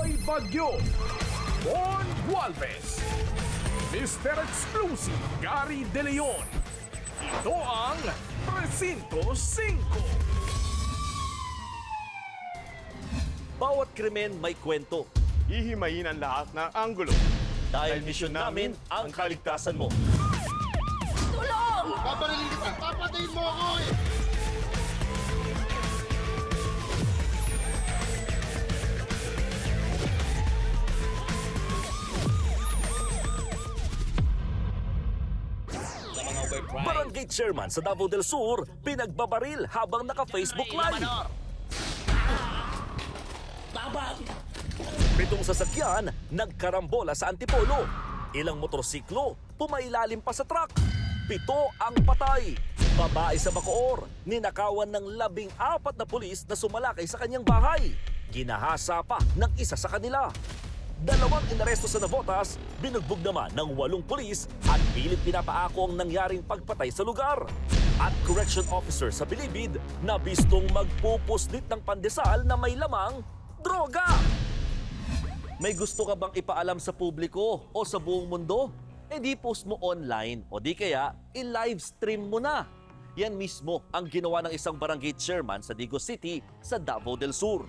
Boy Bagyo, Bon Gualvez, Mr. Explosive Gary De Leon. Ito ang Presinto 5. Bawat krimen may kwento. Hihimayin ang lahat ng anggulo. Dahil misyon namin ang kaligtasan mo. Tulong! Paparilin kita! Papatayin mo ako eh! Barangay Chairman sa Davao del Sur, pinagbabaril habang naka-Facebook Live. Pitong sasakyan, nagkarambola sa Antipolo. Ilang motorsiklo, pumailalim pa sa truck. 7 ang patay. Babae sa Bacoor, ninakawan ng 14 na pulis na sumalakay sa kanyang bahay. Ginahasa pa ng isa sa kanila. 2 inaresto sa Navotas, binugbog naman ng 8 pulis at pilit pinapaako ang nangyaring pagpatay sa lugar. At correction officer sa Bilibid na bistong magpupuslit ng pandesal na may lamang droga. May gusto ka bang ipaalam sa publiko o sa buong mundo? E di post mo online o di kaya i-live stream mo na. Yan mismo ang ginawa ng isang barangay chairman sa Digos City sa Davao del Sur.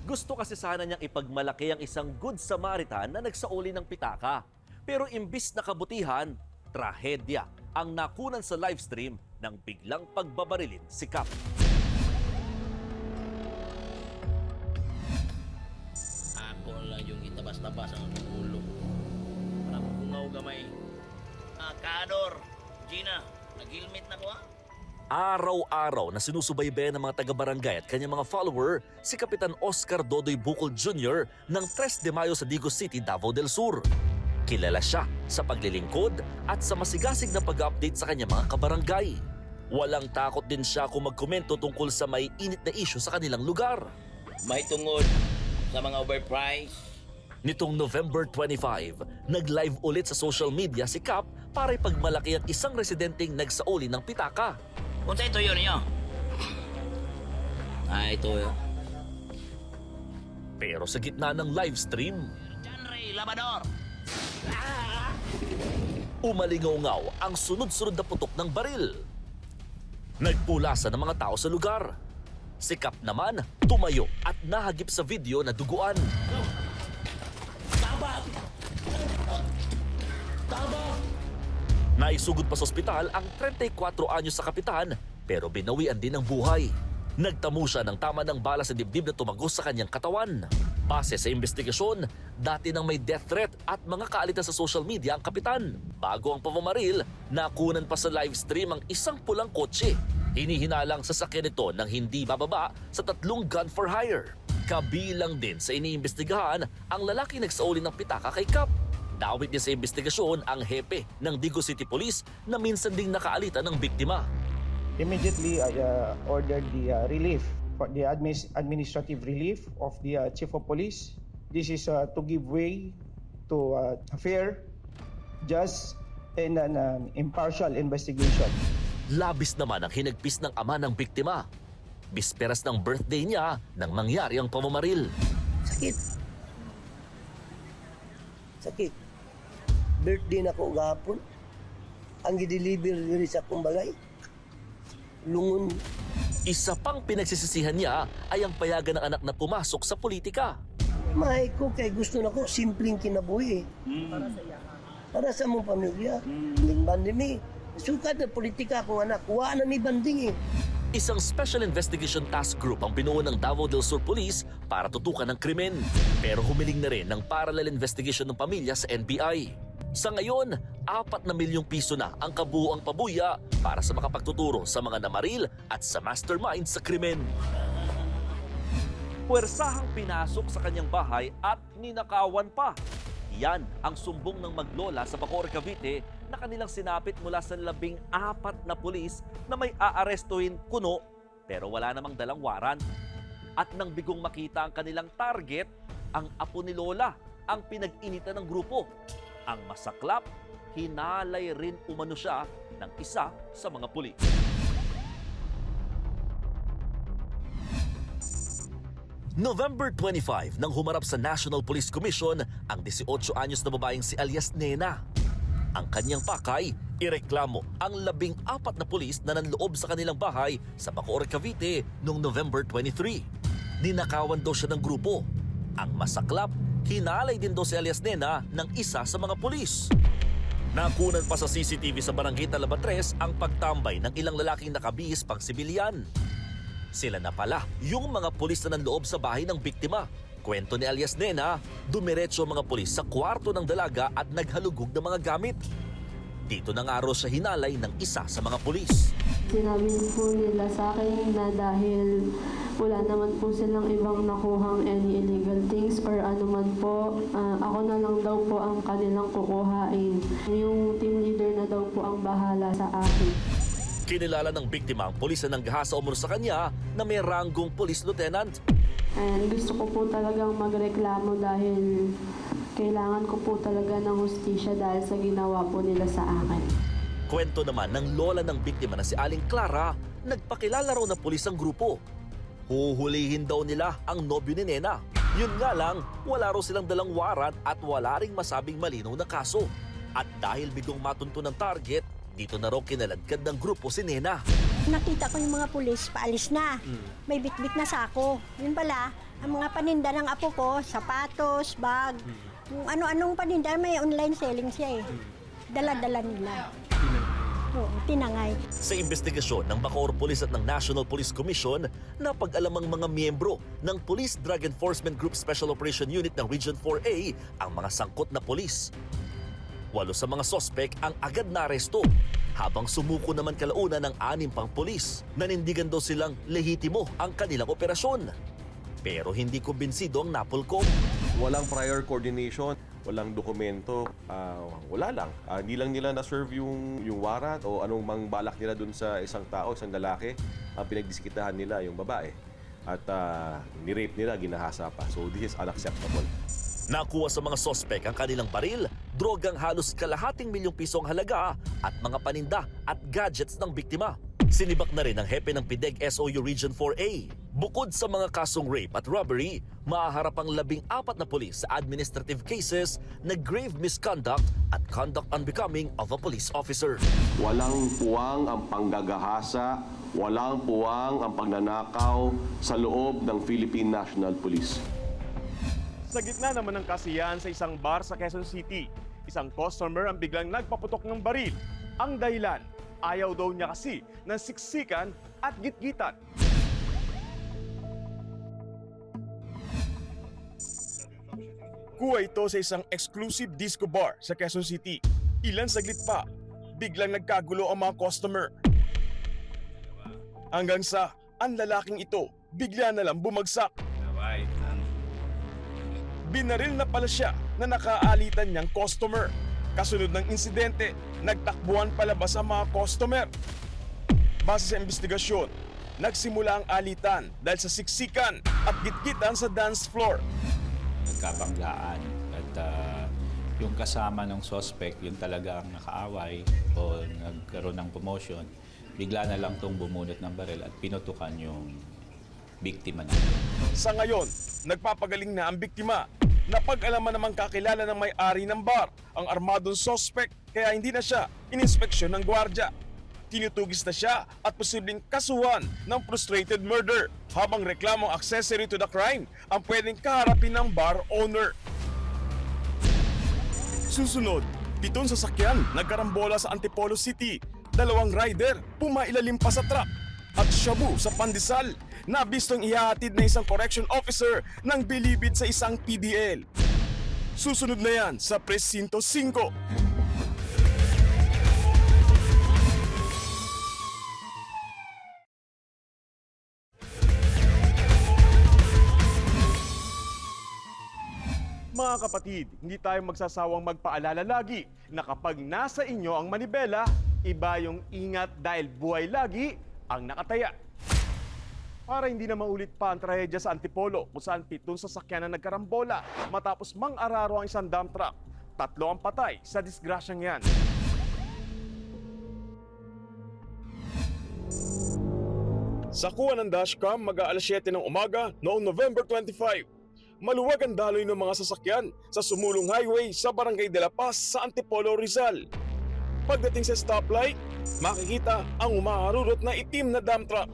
Gusto kasi sana niyang ipagmalaki ang isang good Samaritan na nagsauli ng pitaka. Pero imbis na kabutihan, trahedya ang nakunan sa livestream ng biglang pagbabarilin si Kap. Ako lang yung itabas-tabas ang ulo. Para magungaw gamay. Kador, Gina, nag-helmet na ko ha? Araw-araw na sinusubaybayan ng mga taga-barangay at kanyang mga follower si Kapitan Oscar Dodoy Bukol Jr. ng 3 de Mayo sa Digos City, Davao del Sur. Kilala siya sa paglilingkod at sa masigasig na pag-update sa kanyang mga kabarangay. Walang takot din siya kung magkomento tungkol sa may init na issue sa kanilang lugar. May tungod sa mga overpriced. Nitong November 25, nag-live ulit sa social media si Kap para ipagmalaki ang isang residenteng nagsauli ng pitaka. Kung ito yun niyo. Ito yun. Pero sa gitna ng live stream, Janray Labador. umalingaw-ngaw ang sunod-sunod na putok ng baril. Nagpulasan ng mga tao sa lugar. Si Kap naman tumayo at nahagip sa video na duguan. Naisugod pa sa ospital ang 34 anyos sa kapitan pero binawian din ng buhay. Nagtamo siya ng tama ng bala sa dibdib na tumagos sa kanyang katawan. Base sa investigasyon, dati nang may death threat at mga kaalitan sa social media ang kapitan. Bago ang pamamaril, nakunan pa sa live stream ang isang pulang kotse. Hinihinalang sa sakyan nito ng hindi bababa sa 3 gun for hire. Kabilang din sa iniimbestigahan ang lalaki nagsauli ng pitaka kay Kap. Dawit niya sa investigasyon ang hepe ng Digos City Police na minsan ding nakaalitan ng biktima. Immediately, I ordered the relief, for the administrative relief of the Chief of Police. This is to give way to a fair, just, and an impartial investigation. Labis naman ang hinagpis ng ama ng biktima. Bisperas ng birthday niya nang mangyari ang pamamaril. Sakit. Sakit. Birthday na ko gahapon. Ang gideliver diri sa akong balay. Lungon. Isa pang pinagsisisihan niya ay ang payagan ng anak na pumasok sa politika. Mahay ko kay gusto na ko simpleng kinabuhi. Para sa mong pamilya. Ning bandimi. Sukat na politika akong anak. Wa na ni banding eh. Isang Special Investigation Task Group ang binuo ng Davao del Sur Police para tutukan ng krimen. Pero humiling na rin ng parallel investigation ng pamilya sa NBI. Sa ngayon, 4 na milyong piso na ang kabuuang pabuya para sa makapagtuturo sa mga namaril at sa mastermind sa krimen. Puwersahang pinasok sa kanyang bahay at ninakawan pa. Yan ang sumbong ng maglola sa Bacoor, Cavite na kanilang sinapit mula sa 14 na pulis na may aarestuhin kuno pero wala namang dalang waran. At nang bigong makita ang kanilang target, ang apo ni Lola ang pinag-initan ng grupo. Ang masaklap, hinalay rin umano siya ng isa sa mga pulis. November 25 nang humarap sa National Police Commission ang 18 anyos na babaeng si alias Nena. Ang kanyang pakay, ireklamo ang 14 na pulis na nanloob sa kanilang bahay sa Bacoor, Cavite noong November 23. Ninakawan daw siya ng grupo. Ang masaklap, hinalay din daw si alias Nena ng isa sa mga pulis. Nakunan pa sa CCTV sa Barangay Talabatres ang pagtambay ng ilang lalaking nakabihis pang sibilyan. Sila na pala yung mga pulis na nanloob sa bahay ng biktima. Kwento ni alias Nena, dumiretso ang mga pulis sa kwarto ng dalaga at naghalugog ng mga gamit. Dito na nga raw siya hinalay ng isa sa mga pulis. Sinabi po nila sa akin na dahil wala naman po silang ibang nakuhang any illegal things or ano man po, ako na lang daw po ang kanilang kukuhain. Yung team leader na daw po ang bahala sa akin. Kinilala ng biktima ang pulis na nanggahasa umano sa kanya na may ranggong police lieutenant. And gusto ko po talagang magreklamo dahil kailangan ko po talaga ng hustisya dahil sa ginawa po nila sa akin. Kwento naman ng lola ng biktima na si Aling Clara, nagpakilala raw na pulis ang grupo. Huhulihin daw nila ang nobyo ni Nena. Yun nga lang, wala raw silang dalang warrant at wala ring masabing malinaw na kaso. At dahil bigong matunto ng target, dito na raw kinaladkad ng grupo si Nena. Nakita ko yung mga pulis, paalis na. May bitbit na sako. Yun pala, ang mga paninda ng apo ko, sapatos, bag, kung ano-anong paninda, may online selling siya eh. Dala-dala nila. Oo, tinangay. Sa investigasyon ng Bacoor Police at ng National Police Commission, napag-alamang mga miyembro ng Police Drug Enforcement Group Special Operation Unit ng Region 4A ang mga sangkot na pulis. 8 sa mga sospek ang agad na aresto, habang sumuko naman kalaunan ng 6 pang pulis. Nanindigan daw silang lehitimo ang kanilang operasyon. Pero hindi kumbinsido ang NAPOLCOM. Walang prior coordination, walang dokumento, wala lang. Hindi lang nila na-serve yung warrant o anong mang balak nila dun sa isang tao, isang lalaki. Pinagdiskitahan nila yung babae. At ni-rape nila, ginahasa pa. So this is unacceptable. Nakuha sa mga sospek ang kanilang baril, drogang halos ₱250,000 ang halaga at mga paninda at gadgets ng biktima. Sinibak na rin ang hepe ng PIDEG SOU Region 4A. Bukod sa mga kasong rape at robbery, maaharap ang 14 na pulis sa administrative cases na grave misconduct at conduct unbecoming of a police officer. Walang puwang ang panggagahasa, walang puwang ang pagnanakaw sa loob ng Philippine National Police. Sa gitna naman ng kasiyahan sa isang bar sa Quezon City, isang customer ang biglang nagpaputok ng baril. Ang dahilan, ayaw daw niya kasi ng siksikan at gitgitan. Kuha ito sa isang exclusive disco bar sa Quezon City. Ilan saglit pa, biglang nagkagulo ang mga customer. Hanggang sa ang lalaking ito bigla na lang bumagsak. Binaril na pala siya na nakaalitan niyang customer. Kasunod ng insidente, nagtakbuhan palabas ang mga customer. Base sa investigasyon, nagsimula ang alitan dahil sa siksikan at gitgitan sa dance floor. Nagkabanggaan at yung kasama ng suspect, yun talaga ang nakaaway o nagkaroon ng commotion. Bigla na lang itong bumunot ng baril at pinutukan yung biktima natin. Sa ngayon, nagpapagaling na ang biktima. Napag-alaman namang kakilala ng may-ari ng bar, ang armadong suspect, kaya hindi na siya ininspeksyon ng gwardya. Tinutugis na siya at posibleng kasuhan ng frustrated murder, habang reklamong accessory to the crime ang pwedeng kaharapin ng bar owner. Susunod, 7 sasakyan nagkarambola sa Antipolo City. 2 rider pumailalim pa sa truck. At shabu sa Pandesal, nabistong ihahatid na isang correction officer ng bilibid sa isang PDL. Susunod na yan sa Presinto 5. Mga kapatid, hindi tayo magsasawang magpaalala lagi na kapag nasa inyo ang manibela, iba yung ingat dahil buhay lagi ang nakataya. Para hindi na maulit pa ang trahedya sa Antipolo kung saan 7 sasakyan na nagkarambola matapos mang-araro ang isang dump truck. 3 ang patay sa disgrasyang yan. Sa kuha ng dashcam mag-aalas 7 ng umaga noong November 25. Maluwag ang daloy ng mga sasakyan sa sumulong highway sa Barangay de la Paz sa Antipolo, Rizal. Pagdating sa stoplight, makikita ang umaharurot na itim na dump truck.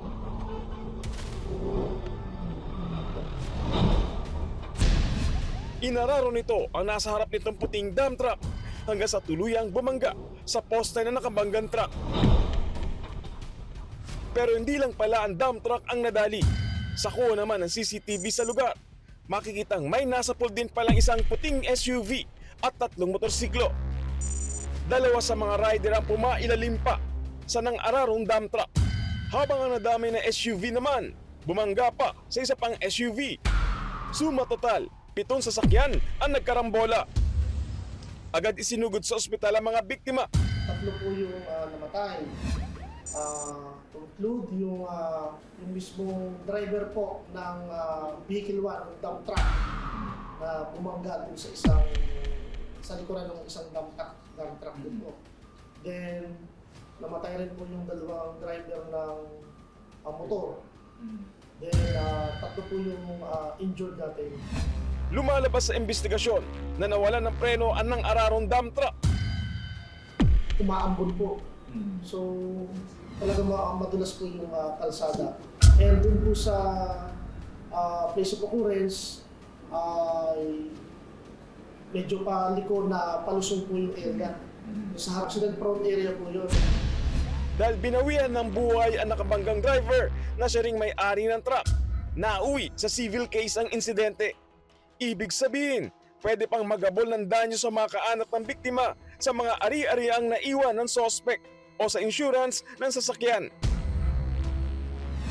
Inararo nito ang nasa harap nitong puting dump truck hanggang sa tuluyang bumangga sa poste na nakabanggang truck. Pero hindi lang pala ang dump truck ang nadali. Sa kuha naman ng CCTV sa lugar, makikitang may nasapul din palang isang puting SUV at 3 motorsiklo. 2 sa mga rider ang pumailalim pa sa nang-ararong dump truck. Habang ang nadamay na SUV naman, bumangga pa sa isa pang SUV. Suma total, 7 sasakyan ang nagkarambola. Agad isinugod sa ospital ang mga biktima. 3 po yung namatay. To include yung mismong driver po ng vehicle 1, ng dump truck, na bumangga doon sa likuran ng isang dump truck din po. Then, namatay rin po yung 2 driver ng motor. Then, 3 po yung injured natin. Lumalabas sa investigasyon na nawalan ng preno ang nang-ararong dump truck. Umaambon po. So, talagang madulas po yung kalsada. And dun po sa place of occurrence, medyo paliko na palusong po yung area. Sa accident prone area po yun. Dahil binawian ng buhay ang nakabanggang driver na siya ring may-ari ng truck, nauwi sa civil case ang insidente. Ibig sabihin, pwede pang magabol ng danyo sa mga kaanat ng biktima sa mga ari-ariang naiwan ng sospek o sa insurance ng sasakyan.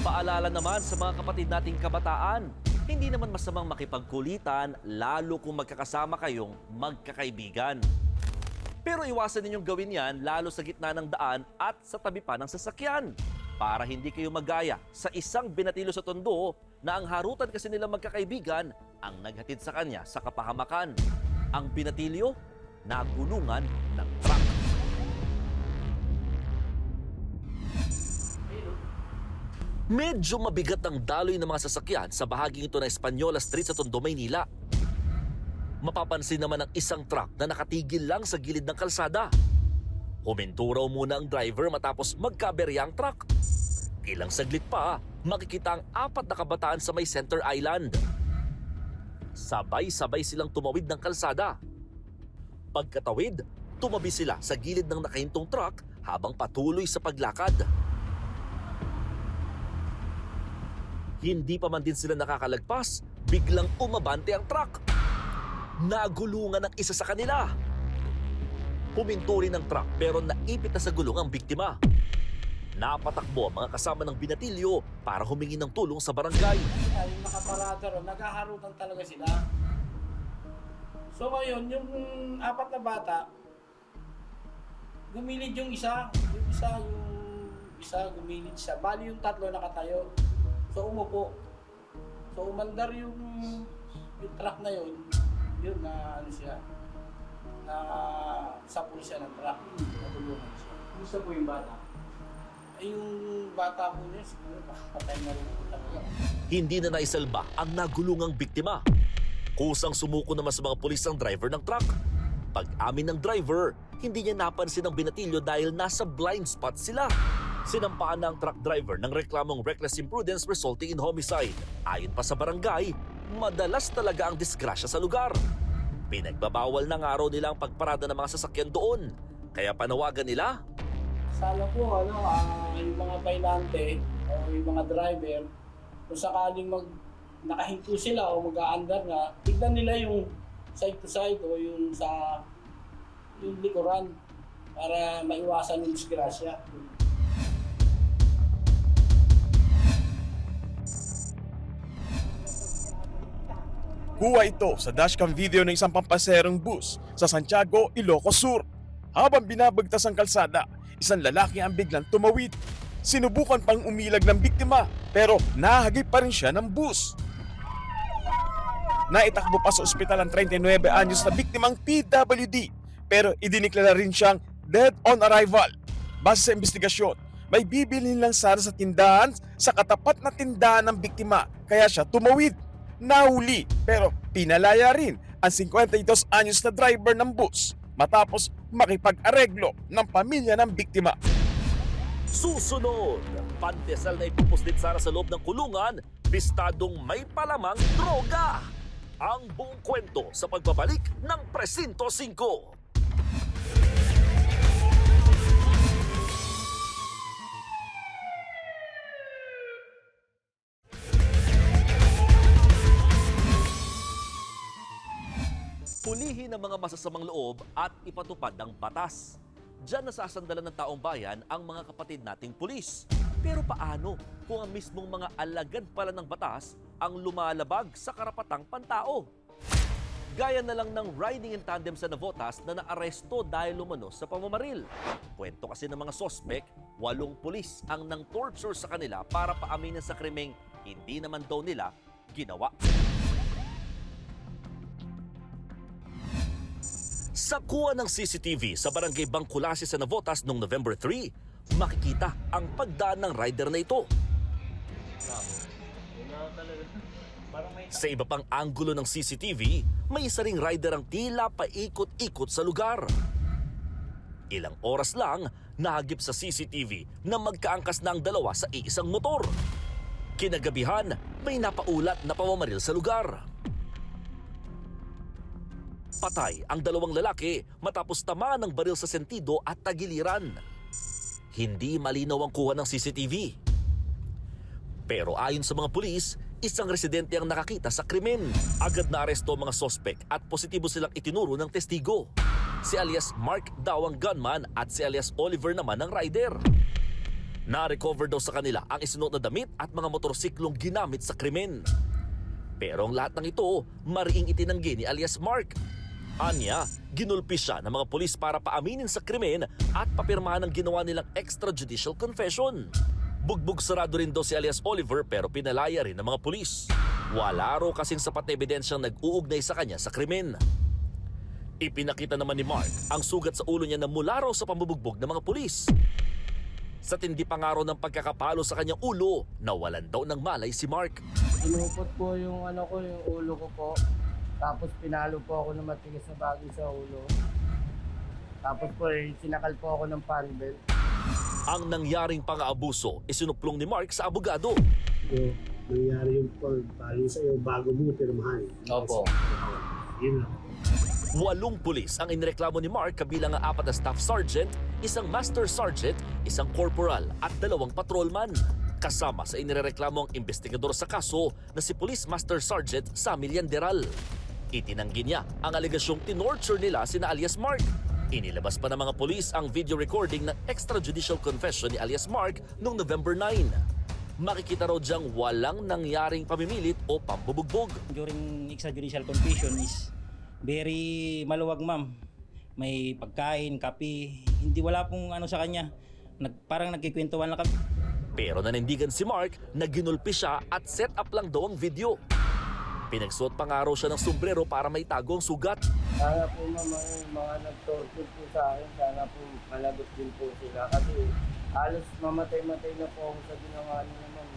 Paalala naman sa mga kapatid nating kabataan, hindi naman masamang makipagkulitan lalo kung magkakasama kayong magkakaibigan. Pero iwasan ninyong gawin yan lalo sa gitna ng daan at sa tabi pa ng sasakyan para hindi kayo magaya sa isang binatilo sa Tondo na ang harutan kasi nila magkakaibigan ang naghatid sa kanya sa kapahamakan. Ang binatilyo, nagulungan ng truck. Medyo mabigat ang daloy ng mga sasakyan sa bahaging ito ng Española Street sa Tondo, Maynila. Mapapansin naman ang isang truck na nakatigil lang sa gilid ng kalsada. Huminto raw muna ang driver matapos magkaberya ang truck. Ilang saglit pa, makikita ang 4 na kabataan sa may center island. Sabay-sabay silang tumawid ng kalsada. Pagkatawid, tumabi sila sa gilid ng nakahintong truck habang patuloy sa paglakad. Hindi pa man din sila nakakalagpas, biglang umabante ang truck. Nagulungan ang isa sa kanila. Huminto rin ang truck pero naipit na sa gulong ang biktima. Napatakbo ang mga kasama ng binatilyo para humingi ng tulong sa barangay. Yung nakaparada ron, naghaharutan talaga sila. So ngayon, yung 4 na bata, gumilid yung isa gumilid siya. Bali yung 3 nakatayo. So umupo. So umandar yung truck na yun na siya, na sapul siya ng truck. Natulungan siya. Gusto po yung bata? Yung bata po niya, siguro patay na rin po talaga. Hindi na naisalba ang nagulungang biktima. Kusang sumuko naman sa mga pulis ang driver ng truck. Pag-amin ng driver, hindi niya napansin ang binatilyo dahil nasa blind spot sila. Sinampaan na ang truck driver ng reklamong reckless imprudence resulting in homicide. Ayon pa sa barangay, madalas talaga ang disgrasya sa lugar. Pinagbabawal ng araw nila ang pagparada ng mga sasakyan doon. Kaya panawagan nila, sana po yung mga bailante o yung mga driver, kung sakaling nakahinto sila o mag-aandar na, tignan nila yung side to side o yung sa yung likuran para maiwasan yung disgrasya. Kuha ito sa dashcam video ng isang pampaserong bus sa Santiago, Ilocos Sur. Habang binabagtas ang kalsada, isang lalaki ang biglang tumawid. Sinubukan pang umilag ng biktima pero nahagip pa rin siya ng bus. Naitakbo pa sa ospital ang 39 anyos na biktimang PWD pero idiniklara rin siyang dead on arrival. Base sa investigasyon, may bibilhin lang sana sa tindahan sa katapat na tindahan ng biktima kaya siya tumawid. Nahuli pero pinalaya rin ang 52 anyos na driver ng bus matapos makipag-areglo ng pamilya ng biktima. Susunod, pandesal na ipupuslit Sara sa loob ng kulungan, bistadong may palamang droga. Ang buong kwento sa pagbabalik ng Presinto 5. Pulihin ang mga masasamang loob at ipatupad ang batas. Diyan nasasandalan ng taong bayan ang mga kapatid nating pulis. Pero paano kung ang mismong mga alagad pala ng batas ang lumalabag sa karapatang pantao? Gaya na lang ng riding in tandem sa Navotas na naaresto dahil lumano sa pamamaril. Kwento kasi ng mga sospek, 8 pulis ang nang torture sa kanila para paaminin sa krimeng hindi naman daw nila ginawa. Sa kuha ng CCTV sa barangay Bangkulasi sa Navotas noong November 3, makikita ang pagdaan ng rider na ito. Sa iba pang anggulo ng CCTV, may isa ring rider ang tila paikot-ikot sa lugar. Ilang oras lang, nahagip sa CCTV na magkaangkas na ang dalawa sa iisang motor. Kinagabihan, may napaulat na pamamaril sa lugar. Patay ang 2 lalaki matapos tamaan ng baril sa sentido at tagiliran. Hindi malinaw ang kuha ng CCTV. Pero ayon sa mga pulis, isang residente ang nakakita sa krimen. Agad na aresto ang mga sospek at positibo silang itinuro ng testigo. Si alias Mark daw ang gunman at si alias Oliver naman ang rider. Na-recover daw sa kanila ang isinuot na damit at mga motorsiklong ginamit sa krimen. Pero ang lahat ng ito, mariing itinanggi ni alias Mark. Anya, ginulpi siya ng mga pulis para paaminin sa krimen at papirmahan ang ginawa nilang extrajudicial confession. Bugbog sarado rin daw si alias Oliver pero pinalaya rin ng mga pulis. Wala raw kasing sapat na ebidensyang nag-uugnay sa kanya sa krimen. Ipinakita naman ni Mark ang sugat sa ulo niya na mula raw sa pambubugbog ng mga pulis. Sa tindi pa nga raw ng pagkakapalo sa kanyang ulo, nawalan daw ng malay si Mark. Inupot po yung yung ulo ko po. Tapos pinalo po ako ng matigas na bagay sa ulo. Tapos po sinakal po ako ng panbel. Ang nangyaring pang-aabuso isinuplong ni Mark sa abogado. Nangyari yung palo sa iyo bago mo pirmahan. Opo. Yun lang. 8 pulis ang inireklamo ni Mark kabilang ang 4 na staff sergeant, isang master sergeant, isang corporal at 2 patrolman. Kasama sa inireklamo ang investigador sa kaso na si Police Master Sergeant Sammy Lianderal. Itinanggi niya ang alegasyong tinorture nila sina alias Mark. Inilabas pa ng mga pulis ang video recording ng extrajudicial confession ni alias Mark noong November 9. Makikita raw diyang walang nangyaring pamimilit o pambubugbog. During extrajudicial confession is very maluwag, ma'am. May pagkain, kape, hindi wala pong sa kanya. Parang nagkikwentuhan lang kami. Pero nanindigan si Mark na ginulpi siya at set up lang daw ang video. Pinagsuot pa nga raw siya ng sombrero para may tago ang sugat. Sana po mga nag-torture po sa akin, sana po malagot din po sila. Kasi halos mamatay-matay na po ako sa ginawa nila, ma'am.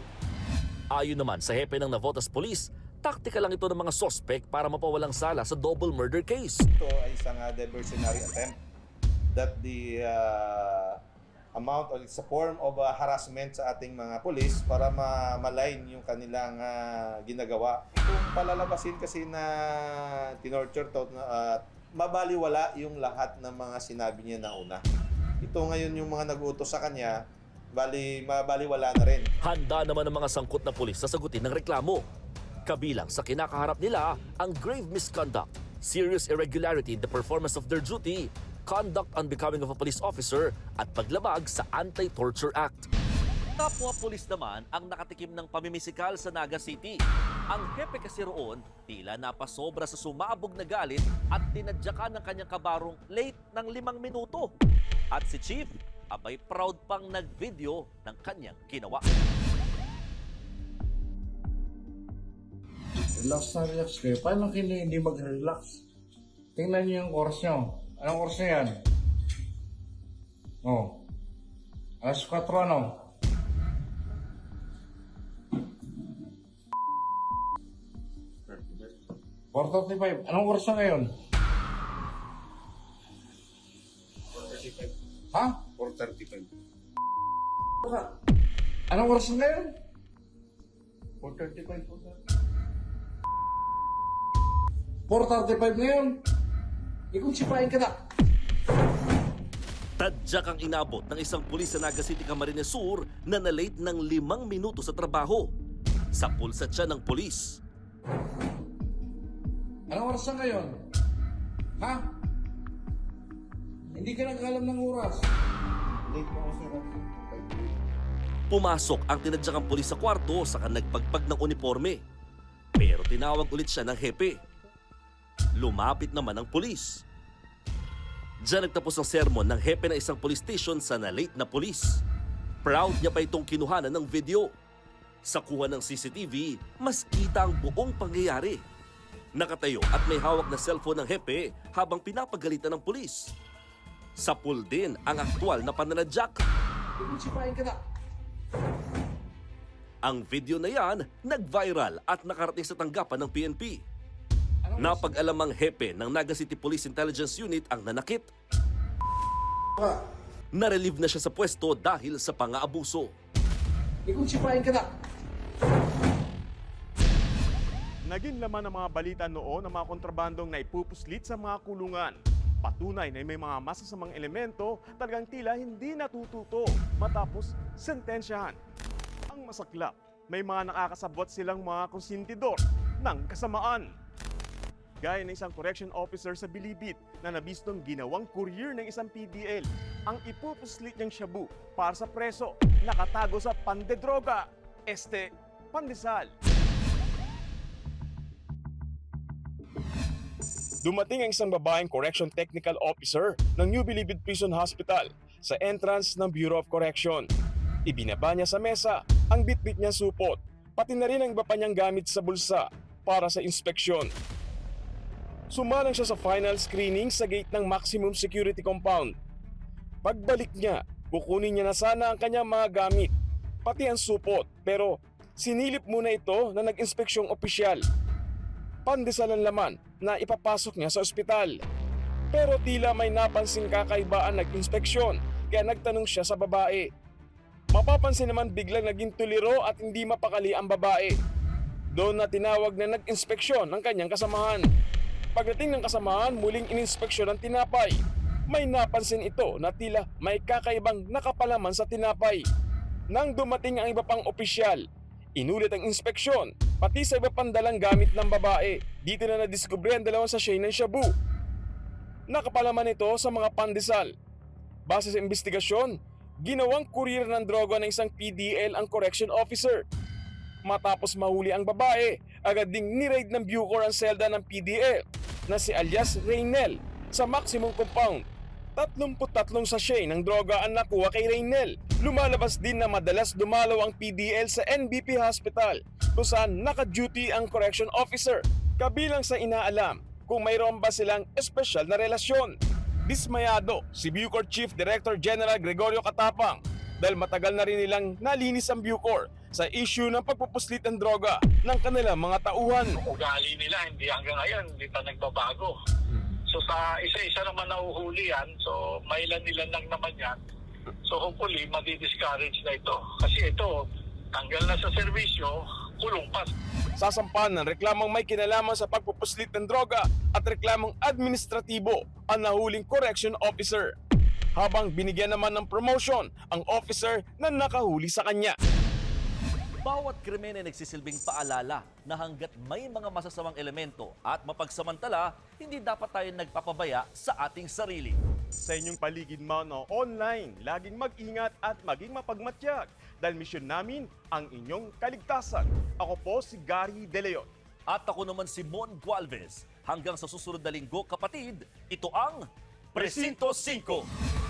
Ayon naman sa hepe ng Navotas Police, taktika lang ito ng mga sospek para mapawalang sala sa double murder case. Ito ay isang diversionary attempt that the amount or it's a form of harassment sa ating mga pulis para ma-malign yung kanilang ginagawa. Kung palalabasin kasi na tinorture to, mabaliwala yung lahat ng mga sinabi niya na una. Ito ngayon yung mga nag-uutos sa kanya, mabaliwala na rin. Handa naman ang mga sangkot na pulis sa sagutin ng reklamo. Kabilang sa kinakaharap nila ang grave misconduct, serious irregularity in the performance of their duty, conduct unbecoming of a police officer at paglabag sa Anti-Torture Act. Kapwa pulis naman ang nakatikim ng pamimisikal sa Naga City. Ang hepe kasi roon, tila napasobra sa sumabog na galit at tinadyakan ng kanyang kabarong late ng 5 minuto. At si Chief, abay proud pang nag-video ng kanyang ginawa. Relax na relax kayo. Paano kayo hindi mag-relax? Tingnan niyo yung course nyo. Anong course nyo yan? Oh. Alas 4 ano? $4:35. Anong oras na ngayon? 4:35. Ha? 4:35. Anong oras na ngayon? 4:35. 4:35 ngayon. Ikong sipain ka na. Tadyak ang inabot ng isang pulis sa Naga City, Camarines Sur na na-late ng 5 minuto sa trabaho. Sa pulsa siya ng pulis. Anong oras na ngayon? Ha? Hindi ka nagkaalam ng oras. Late po ako, sir. Pumasok ang tinadyakang pulis sa kwarto saka nagpagpag ng uniforme. Pero tinawag ulit siya ng hepe. Lumapit naman ang pulis. Diyan nagtapos ang sermon ng hepe ng isang police station sa na-late na pulis. Proud niya pa itong kinuhanan ng video. Sa kuha ng CCTV, mas kita ang buong pangyayari. Nakatayo at may hawak na cellphone ng hepe habang pinapagalitan ng pulis. Sa pool din ang aktwal na pananadyak. Ikong sipain ka na. Ang video na yan nag-viral at nakarating sa tanggapan ng PNP. Napag-alam ang hepe ng Naga City Police Intelligence Unit ang nanakit. Narelieve na siya sa pwesto dahil sa pang-aabuso. Ikong sipain ka na. Naging laman ng mga balita noon ng mga kontrabandong na ipupuslit sa mga kulungan. Patunay na may mga masasamang elemento talagang tila hindi natututo matapos sentensyahan. Ang masaklap, may mga nakakasabot silang mga konsentidor ng kasamaan. Gaya ng isang correction officer sa Bilibid na nabistong ginawang courier ng isang PDL ang ipupuslit niyang shabu para sa preso nakatago sa pandedroga, pandesal. Dumating ang isang babaeng correction technical officer ng New Bilibid Prison Hospital sa entrance ng Bureau of Correction. Ibinaba niya sa mesa ang bitbit niyang supot, pati na rin ang iba pa niyang gamit sa bulsa para sa inspeksyon. Sumalang siya sa final screening sa gate ng maximum security compound. Pagbalik niya, kukunin niya na sana ang kanyang mga gamit, pati ang supot, pero sinilip muna ito na nag-inspeksyong opisyal. Pandesal ang laman na ipapasok niya sa ospital. Pero tila may napansing kakaibaan nag-inspeksyon, kaya nagtanong siya sa babae. Mapapansin naman biglang naging tuliro at hindi mapakali ang babae. Doon na tinawag na nag-inspeksyon ng kanyang kasamahan. Pagdating ng kasamahan, muling ininspeksyon ang tinapay. May napansin ito na tila may kakaibang nakapalaman sa tinapay. Nang dumating ang iba pang opisyal, inulit ang inspeksyon, pati sa iba pang dalang gamit ng babae. Dito na nadiskubre ang dalawang sachet ng shabu. Nakapalaman ito sa mga pandesal. Base sa investigasyon, ginawang courier ng droga ng isang PDL ang correction officer. Matapos mahuli ang babae, agad ding ni-raid ng Bucor ang selda ng PDL na si alias Reynel sa maximum compound. 33 sachet ng droga ang nakuha kay Reynel. Lumalabas din na madalas dumalaw ang PDL sa NBP Hospital kung saan naka-duty ang correction officer. Kabilang sa inaalam kung mayroon ba silang espesyal na relasyon. Dismayado si Bucor Chief Director General Gregorio Katapang dahil matagal na rin nilang nalinis ang Bucor sa issue ng pagpupuslit ng droga ng kanilang mga tauhan. Ugali nila hindi hanggang ngayon, hindi pa nagbabago. So sa isa-isa naman nahuhuli yan, so mailan-ilan lang naman yan. So hopefully, madi-discourage na ito. Kasi ito, tanggal na sa serbisyo, kulong pa. Sasampahan ng reklamong may kinalaman sa pagpupuslit ng droga at reklamong administratibo ang nahuling correction officer. Habang binigyan naman ng promotion ang officer na nakahuli sa kanya. Bawat krimen ay nagsisilbing paalala na hanggat may mga masasamang elemento at mapagsamantala, hindi dapat tayo nagpapabaya sa ating sarili. Sa inyong paligid man o online, laging mag-ingat at maging mapagmatyag dahil misyon namin ang inyong kaligtasan. Ako po si Gary De Leon. At ako naman si Mon Gualvez. Hanggang sa susunod na linggo, kapatid, ito ang Presinto 5.